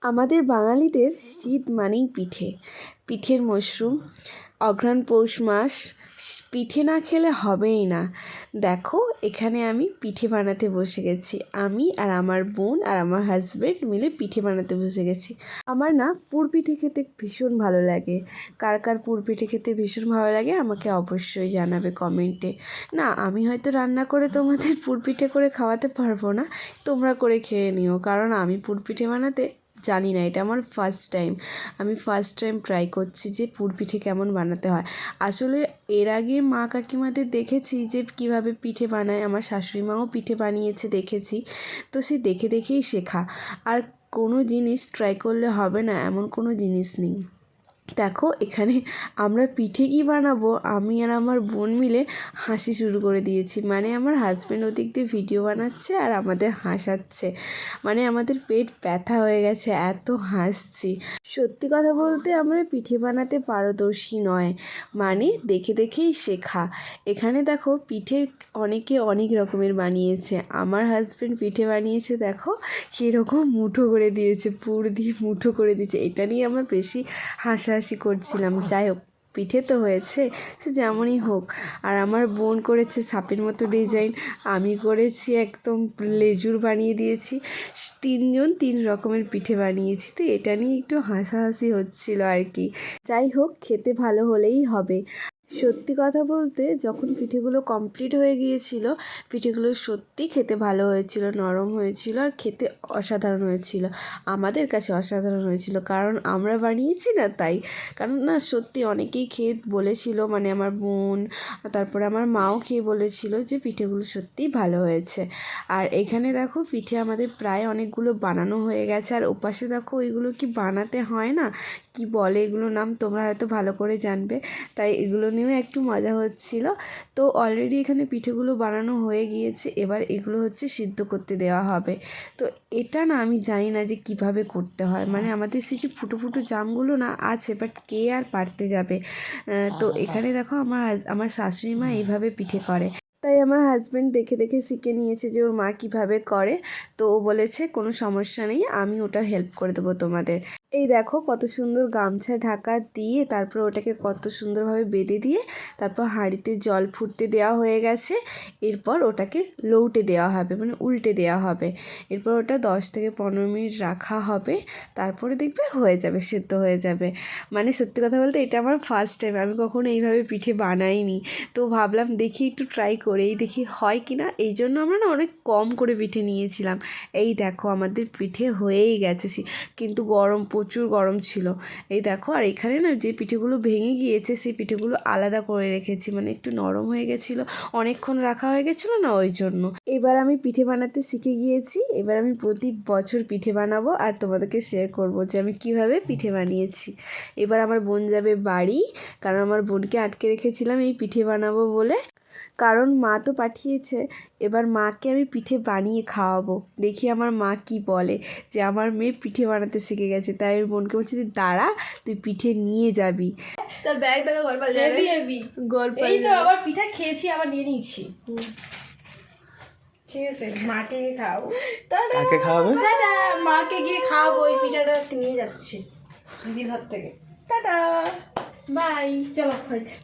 আমাদের বাঙালিদের শীত মানেই পিঠে, পিঠের মরশুম। অঘ্রাণ পৌষ মাস, পিঠে না খেলে হবেই না। দেখো এখানে আমি পিঠে বানাতে বসে গেছি। আমি আর আমার বোন আর আমার হাজব্যান্ড মিলে পিঠে বানাতে বসে গেছি। আমার না পুর পিঠে খেতে ভীষণ ভালো লাগে। কার কার পুর পিঠে খেতে ভীষণ ভালো লাগে আমাকে অবশ্যই জানাবে কমেন্টে। না আমি হয়তো রান্না করে তোমাদের পুর পিঠে করে খাওয়াতে পারবো না, তোমরা করে খেয়ে নিও, কারণ আমি পুর পিঠে বানাতে জানি না। এটা আমার ফার্স্ট টাইম। আমি ফার্স্ট টাইম ট্রাই করছি যে পুর পিঠে কেমন বানাতে হয়। আসলে এর আগে মা কাকিমাদের দেখেছি যে কীভাবে পিঠে বানায়, আমার শাশুড়ি মাও পিঠে বানিয়েছে দেখেছি। তো সে দেখে দেখেই শেখা। আর কোনো জিনিস ট্রাই করলে হবে না এমন কোনো জিনিস নেই। দেখো এখানে আমরা পিঠে কী বানাবো আমি আর আমার বোন মিলে হাসি শুরু করে দিয়েছি। মানে আমার হাজব্যান্ড ওদিক দিয়ে ভিডিও বানাচ্ছে আর আমাদের হাসাচ্ছে। মানে আমাদের পেট ব্যথা হয়ে গেছে, এত হাসছি। সত্যি কথা বলতে আমরা পিঠে বানাতে পারদর্শী নয়, মানে দেখে দেখেই শেখা। এখানে দেখো পিঠে অনেকে অনেক রকমের বানিয়েছে। আমার হাজব্যান্ড পিঠে বানিয়েছে, দেখো কীরকম মুঠো করে দিয়েছে, পুর দিয়ে মুঠো করে দিয়েছে। এটা নিয়ে আমরা বেশি হাসাহাসি করছিলাম। যাই হোক, পিঠে তো হয়েছে, সে যেমনই হোক। আর আমার বোন করেছে সাপের মতো ডিজাইন, আমি করেছি একদম লেজুর বানিয়ে দিয়েছি। তিনজন তিন রকমের পিঠে বানিয়েছি, তো এটা নিয়ে একটু হাসাহাসি হচ্ছিল আর কি। যাই হোক, খেতে ভালো হলেই হবে। সত্যি কথা বলতে যখন পিঠেগুলো কমপ্লিট হয়ে গিয়েছিল, পিঠেগুলো সত্যি খেতে ভালো হয়েছিল, নরম হয়েছিল আর খেতে অসাধারণ হয়েছিল। আমাদের কাছে অসাধারণ হয়েছিল, কারণ আমরা বানিয়েছি না তাই। কারণ না সত্যি অনেকেই খেয়ে বলেছিল, মানে আমার বোন, তারপরে আমার মাও খেয়ে বলেছিল যে পিঠেগুলো সত্যিই ভালো হয়েছে। আর এখানে দেখো পিঠে আমাদের প্রায় অনেকগুলো বানানো হয়ে গেছে। আর ওপাশে দেখো ওইগুলো কি বানাতে হয় না, কি বলে এগুলো নাম, তোমরা হয়তো ভালো করে জানবে, তাই এগুলো নিয়েও একটু মজা হচ্ছিল। তো অলরেডি এখানে পিঠেগুলো বানানো হয়ে গিয়েছে, এবার এগুলো হচ্ছে সিদ্ধ করতে দেওয়া হবে। তো এটা না আমি জানি না যে কিভাবে করতে হয়, মানে আমাদের সেই যে ফুটো ফুটো জামগুলো না আছে, বাট কে আর পারতে যাবে। তো এখানে দেখো আমার শাশুড়ি মা এইভাবে পিঠে করে, তাই আমার হাজব্যান্ড দেখে দেখে শিখে নিয়েছে যে ওর মা কীভাবে করে। তো ও বলেছে কোনো সমস্যা নেই, আমি ওটা হেল্প করে দেবো তোমাদের। এই দেখো কত সুন্দর গামছা ঢাকা দিয়ে তারপর ওটাকে কত সুন্দরভাবে বেঁধে দিয়ে তারপর হাঁড়িতে জল ফুটতে দেওয়া হয়ে গেছে। এরপর ওটাকে লউটে দেওয়া হবে, মানে উল্টে দেওয়া হবে। এরপর ওটা 10 থেকে 15 মিনিট রাখা হবে, তারপরে দেখবে হয়ে যাবে, সেদ্ধ হয়ে যাবে। মানে সত্যি কথা বলতে এটা আমার ফার্স্ট টাইম, আমি কখনো এইভাবে পিঠে বানাইনি। তো ভাবলাম দেখি একটু ট্রাই করেই দেখি হয় কি না। এই জন্য আমরা না অনেক কম করে পিঠে নিয়েছিলাম। এই দেখো আমাদের পিঠে হয়েই গেছে, কিন্তু গরম, প্রচুর গরম ছিল। এই দেখো, আর এখানে না যে পিঠেগুলো ভেঙে গিয়েছে সেই পিঠেগুলো আলাদা করে রেখেছি, মানে একটু নরম হয়ে গেছিলো, অনেকক্ষণ রাখা হয়ে গেছিলো না, ওই জন্য। এবার আমি পিঠে বানাতে শিখে গিয়েছি। এবার আমি প্রতি বছর পিঠে বানাবো আর তোমাদেরকে শেয়ার করব যে আমি কিভাবে পিঠে বানিয়েছি। এবার আমার বোন যাবে বাড়ি, কারণ আমার বোনকে আটকে রেখেছিলাম এই পিঠে বানাবো বলে, কারণ মা তো পাঠিয়েছে। এবার মাকে আমি পিঠে বানিয়ে খাওয়াবো, দেখি আমার মা কি বলে, যে আমার মেয়ে পিঠে বানাতে শিখে গেছে। তাই আমি বোনকে বলছি যে দাঁড়া, তুই পিঠে নিয়ে যাবি। তোর ব্যাগ দেখো, গল্প গল্প এই তো আবার পিঠা খেয়েছি, আবার নিয়ে নিয়েছি। ঠিক আছে, মাকে গিয়ে খাওয়াবো। কাকে খাওয়াবে? টাটা, মাকে গিয়ে খাওয়াবো। ওই পিঠাটা নিয়ে যাচ্ছি দিদির ঘর থেকে। Tata, bye. চলো হয়েছে।